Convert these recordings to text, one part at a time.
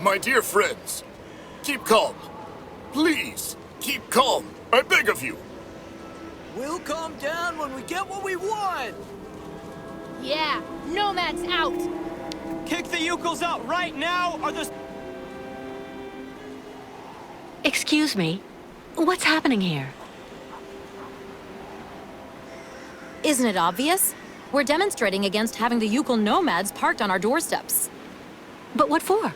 My dear friends, keep calm. Please, keep calm. I beg of you. We'll calm down when we get what we want! Yeah, nomads out! Kick the Youkoles out right now, or the... Excuse me. What's happening here? Isn't it obvious? We're demonstrating against having the Youkole nomads parked on our doorsteps. But what for?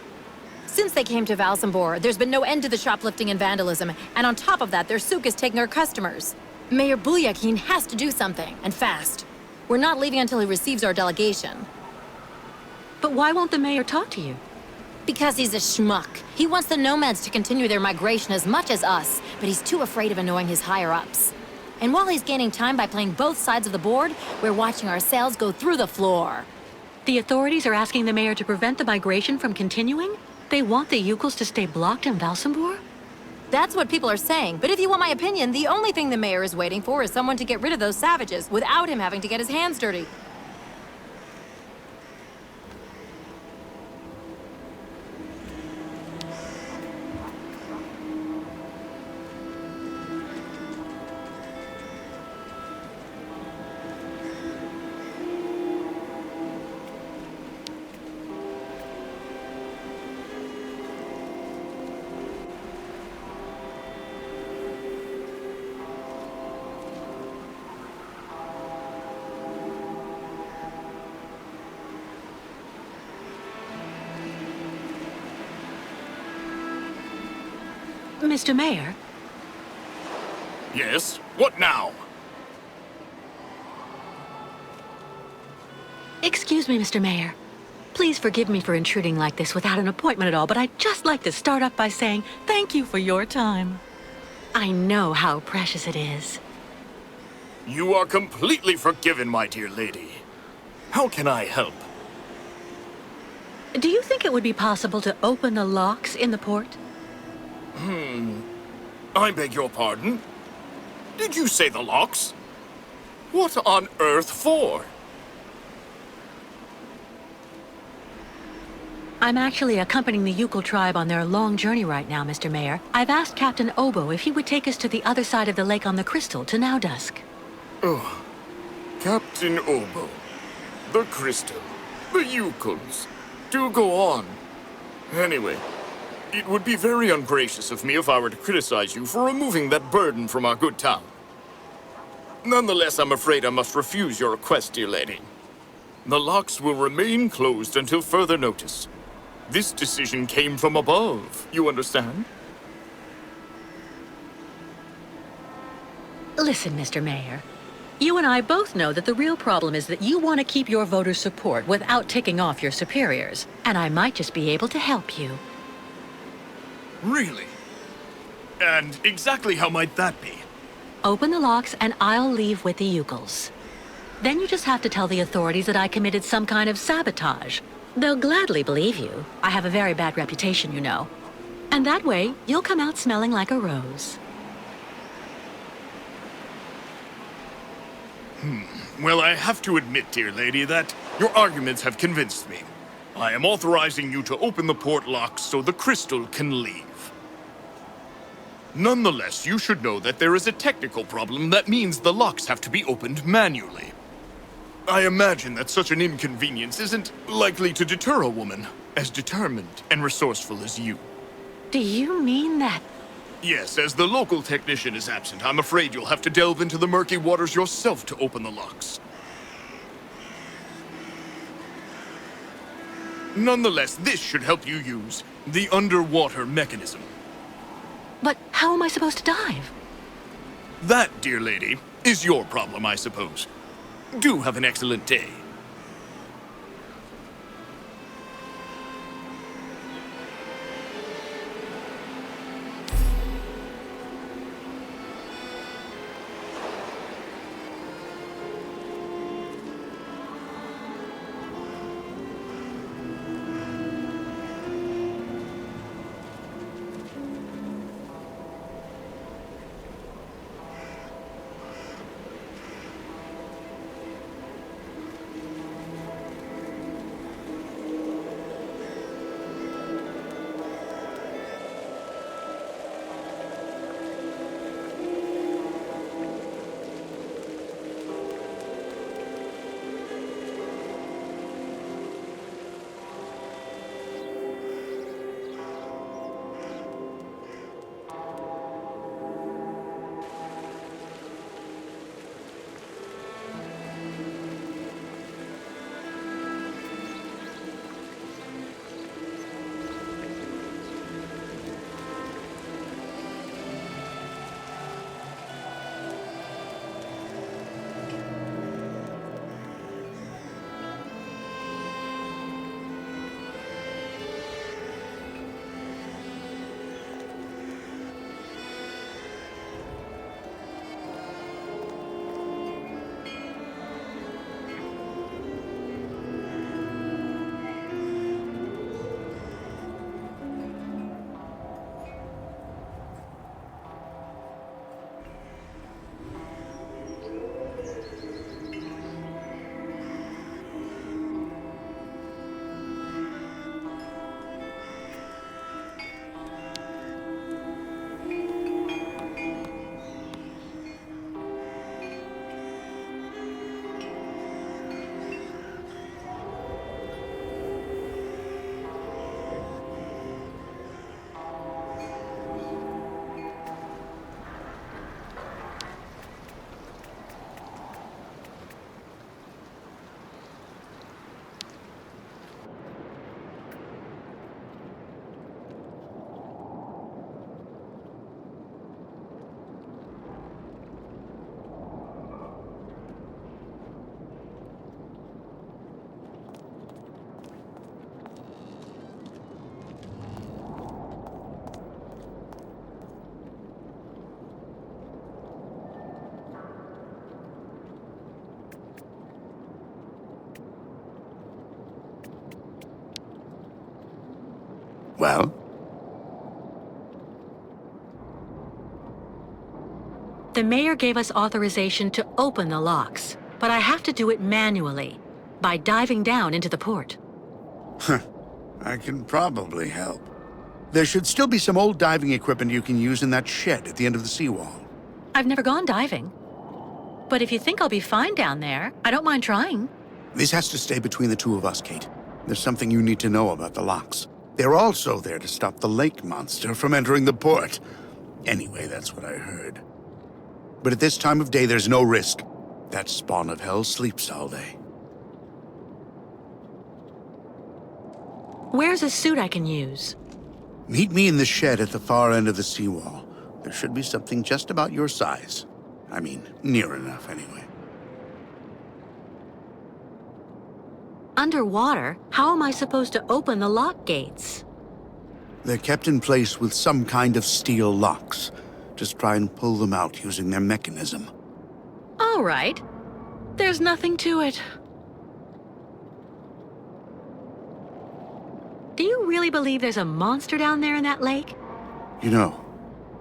Since they came to Valsembor, there's been no end to the shoplifting and vandalism, and on top of that, their souk is taking our customers. Mayor Bulyakin has to do something, and fast. We're not leaving until he receives our delegation. But why won't the mayor talk to you? Because he's a schmuck. He wants the nomads to continue their migration as much as us, but he's too afraid of annoying his higher-ups. And while he's gaining time by playing both sides of the board, we're watching our sales go through the floor. The authorities are asking the mayor to prevent the migration from continuing? They want the Youkoles to stay blocked in Valsembor? That's what people are saying, but if you want my opinion, the only thing the mayor is waiting for is someone to get rid of those savages without him having to get his hands dirty. Mr. Mayor? Yes? What now? Excuse me, Mr. Mayor. Please forgive me for intruding like this without an appointment at all, but I'd just like to start off by saying thank you for your time. I know how precious it is. You are completely forgiven, my dear lady. How can I help? Do you think it would be possible to open the locks in the port? I beg your pardon? Did you say the locks? What on earth for? I'm actually accompanying the Youkole tribe on their long journey right now, Mr. Mayor. I've asked Captain Obo if he would take us to the other side of the lake on the Crystal to now dusk. Oh, Captain Obo, the Crystal, the Youkoles. Do go on. Anyway, it would be very ungracious of me if I were to criticize you for removing that burden from our good town. Nonetheless, I'm afraid I must refuse your request, dear lady. The locks will remain closed until further notice. This decision came from above, you understand? Listen, Mr. Mayor. You and I both know that the real problem is that you want to keep your voters' support without ticking off your superiors. And I might just be able to help you. Really? And exactly how might that be? Open the locks and I'll leave with the Youkoles. Then you just have to tell the authorities that I committed some kind of sabotage. They'll gladly believe you. I have a very bad reputation, you know. And that way, you'll come out smelling like a rose. Well, I have to admit, dear lady, that your arguments have convinced me. I am authorizing you to open the port locks so the Crystal can leave. Nonetheless, you should know that there is a technical problem that means the locks have to be opened manually. I imagine that such an inconvenience isn't likely to deter a woman as determined and resourceful as you. Do you mean that? Yes, as the local technician is absent, I'm afraid you'll have to delve into the murky waters yourself to open the locks. Nonetheless, this should help you use the underwater mechanism. But how am I supposed to dive? That, dear lady, is your problem, I suppose. Do have an excellent day. Well? The mayor gave us authorization to open the locks, but I have to do it manually, by diving down into the port. I can probably help. There should still be some old diving equipment you can use in that shed at the end of the seawall. I've never gone diving. But if you think I'll be fine down there, I don't mind trying. This has to stay between the two of us, Kate. There's something you need to know about the locks. They're also there to stop the lake monster from entering the port. Anyway, that's what I heard. But at this time of day, there's no risk. That spawn of hell sleeps all day. Where's a suit I can use? Meet me in the shed at the far end of the seawall. There should be something just about your size. I mean, near enough, anyway. Underwater? How am I supposed to open the lock gates? They're kept in place with some kind of steel locks. Just try and pull them out using their mechanism. All right. There's nothing to it. Do you really believe there's a monster down there in that lake? You know,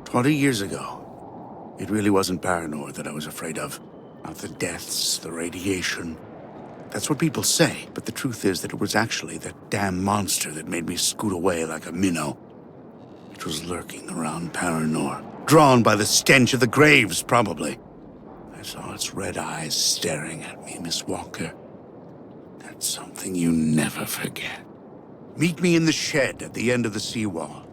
20 years ago, it really wasn't Paranor that I was afraid of. Not the deaths, the radiation. That's what people say, but the truth is that it was actually that damn monster that made me scoot away like a minnow. It was lurking around Paranor, drawn by the stench of the graves, probably. I saw its red eyes staring at me, Miss Walker. That's something you never forget. Meet me in the shed at the end of the seawall.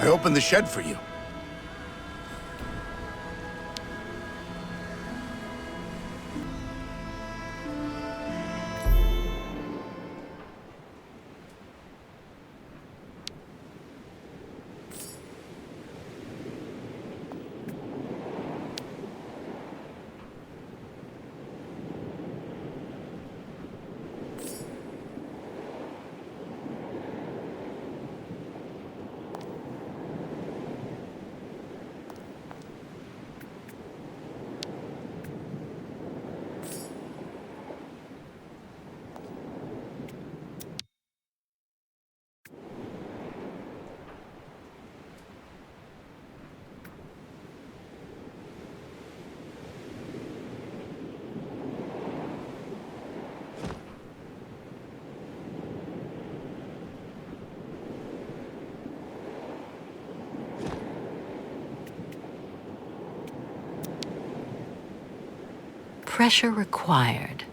I opened the shed for you. Pressure required.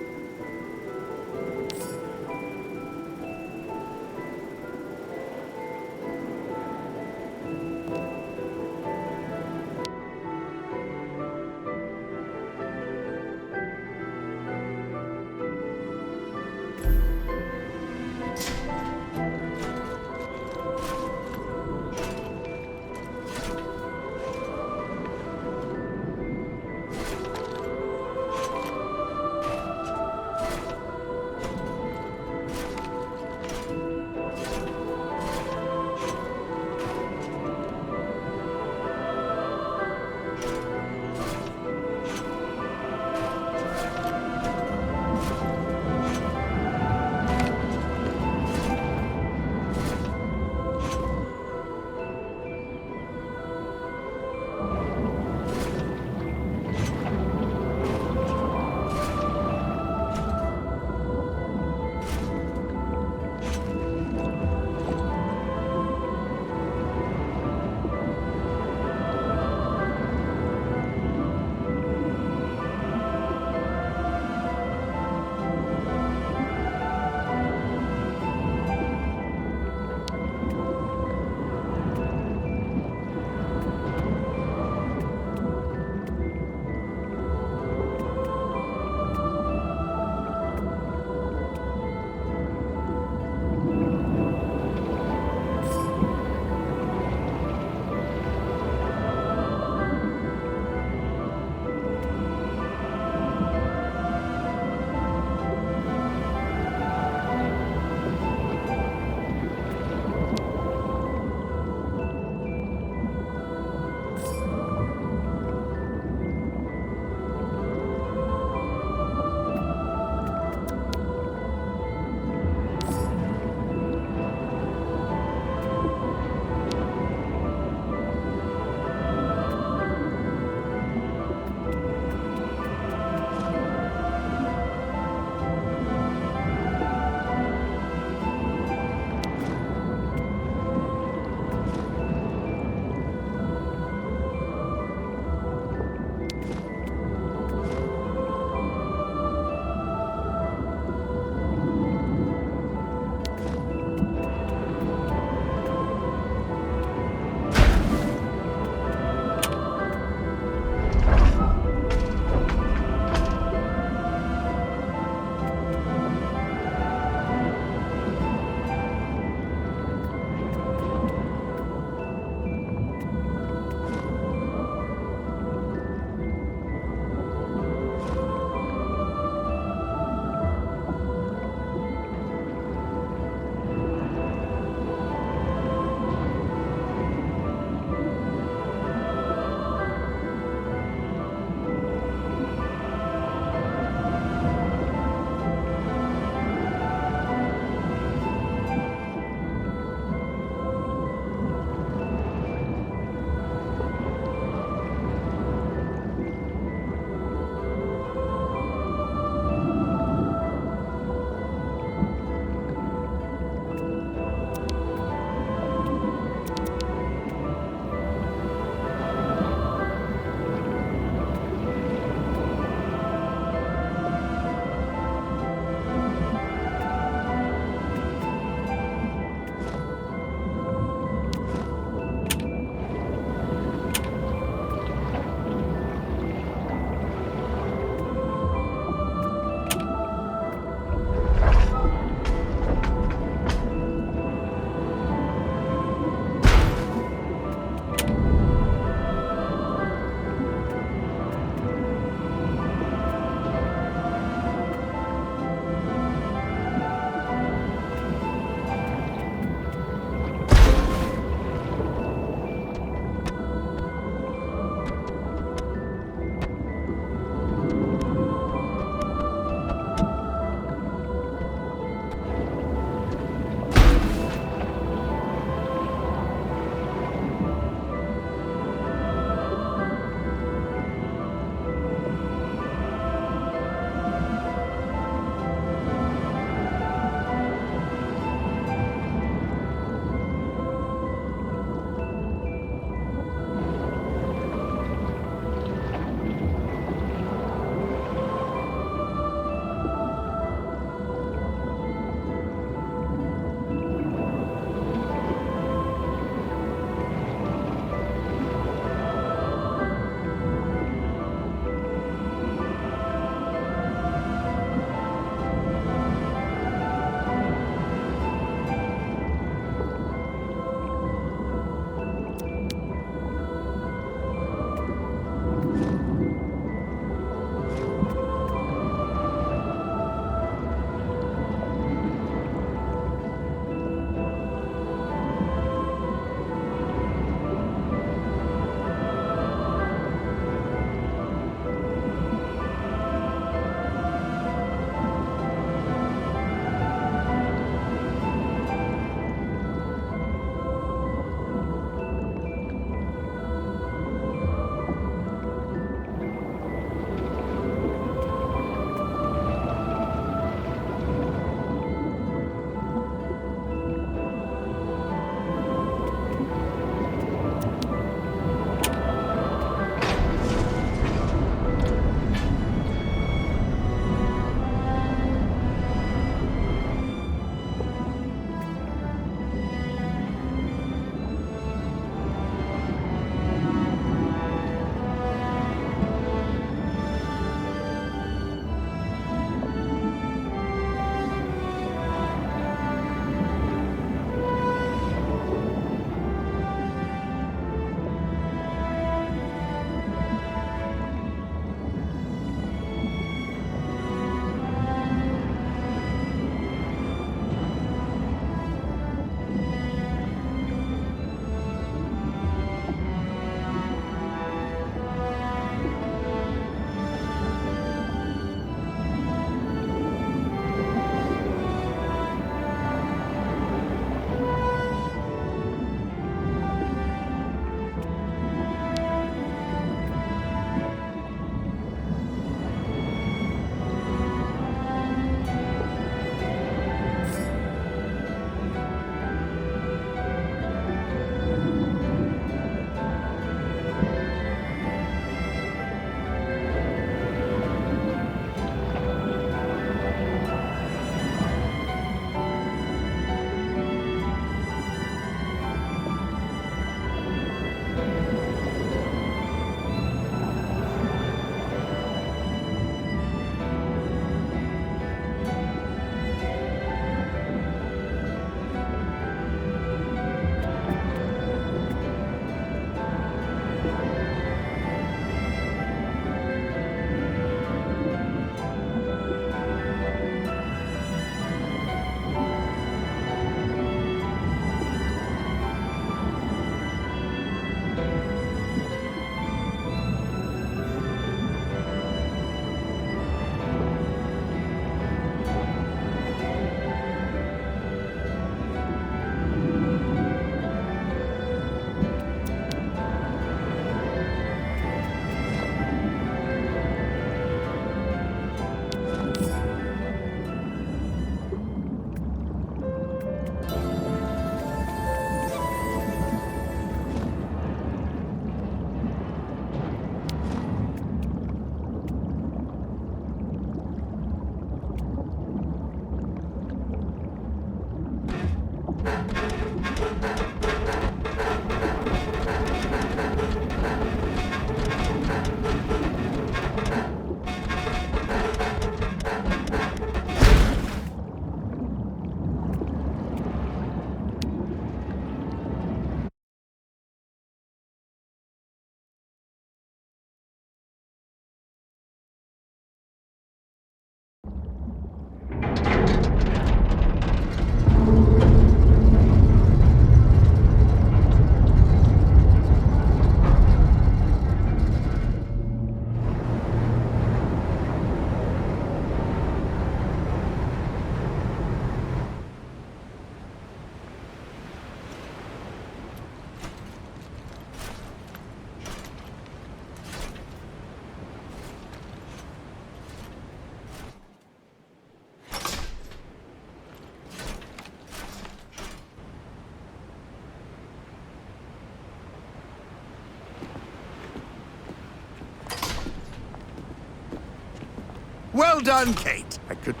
Well done, Kate. I couldn't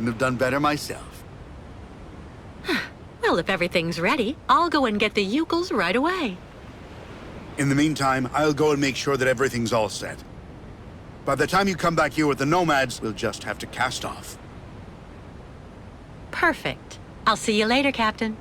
have done better myself. Well, if everything's ready, I'll go and get the Youkles right away. In the meantime, I'll go and make sure that everything's all set. By the time you come back here with the nomads, we'll just have to cast off. Perfect. I'll see you later, Captain.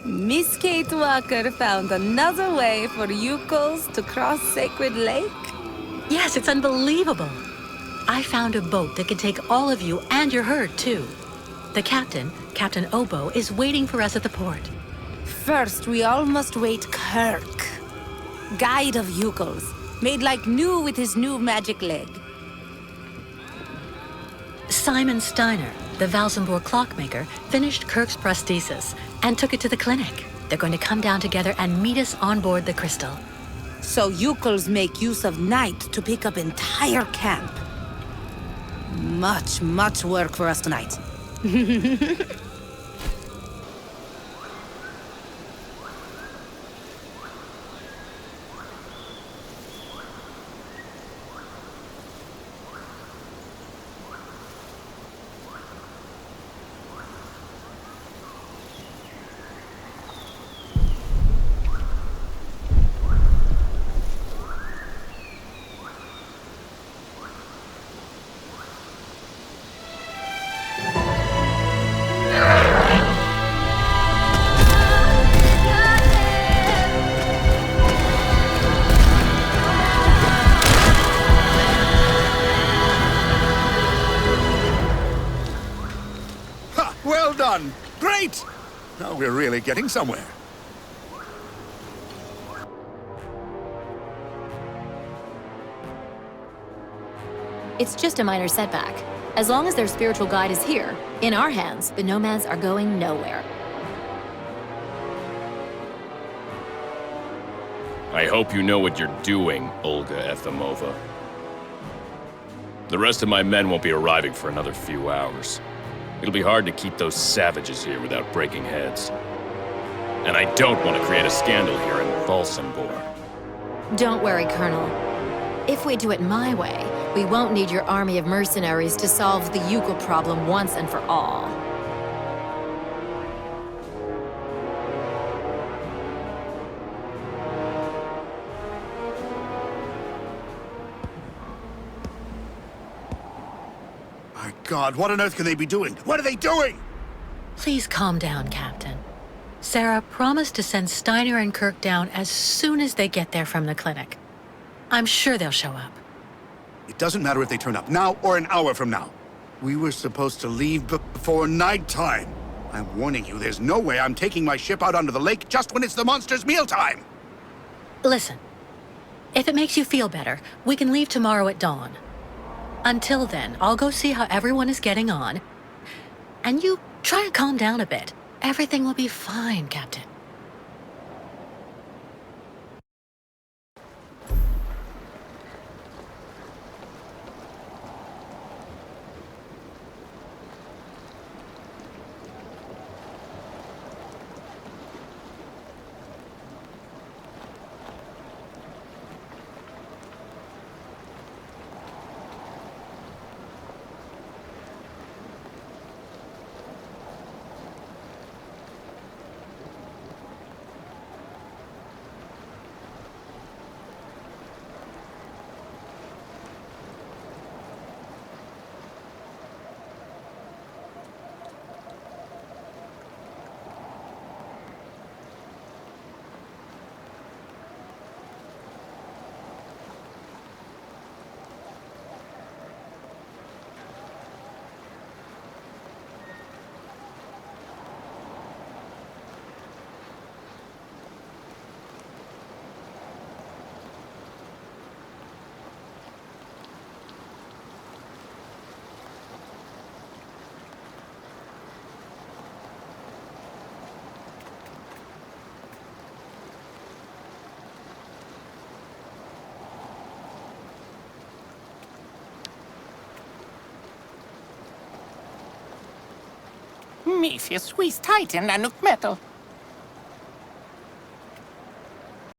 Miss Kate Walker found another way for Youkoles to cross Sacred Lake? Yes, it's unbelievable. I found a boat that can take all of you and your herd, too. The captain, Captain Obo, is waiting for us at the port. First, we all must wait Kirk. Guide of Youkoles, made like new with his new magic leg. Simon Steiner, the Valsembor clockmaker, finished Kirk's prosthesis and took it to the clinic. They're going to come down together and meet us on board the Crystal. So Youkoles make use of night to pick up entire camp. Much work for us tonight. Well done! Great! Now we're really getting somewhere. It's just a minor setback. As long as their spiritual guide is here, in our hands, the nomads are going nowhere. I hope you know what you're doing, Olga Efimova. The rest of my men won't be arriving for another few hours. It'll be hard to keep those savages here without breaking heads. And I don't want to create a scandal here in Valsembor. Don't worry, Colonel. If we do it my way, we won't need your army of mercenaries to solve the Youkole problem once and for all. My God, what on earth can they be doing? What are they doing? Please calm down, Captain. Sarah promised to send Steiner and Kirk down as soon as they get there from the clinic. I'm sure they'll show up. It doesn't matter if they turn up now or an hour from now. We were supposed to leave before nighttime. I'm warning you, there's no way I'm taking my ship out onto the lake just when it's the monster's mealtime. Listen, if it makes you feel better, we can leave tomorrow at dawn. Until then, I'll go see how everyone is getting on. And you try and calm down a bit. Everything will be fine, Captain. Prometheus, Swiss Titan, Nanook Metal.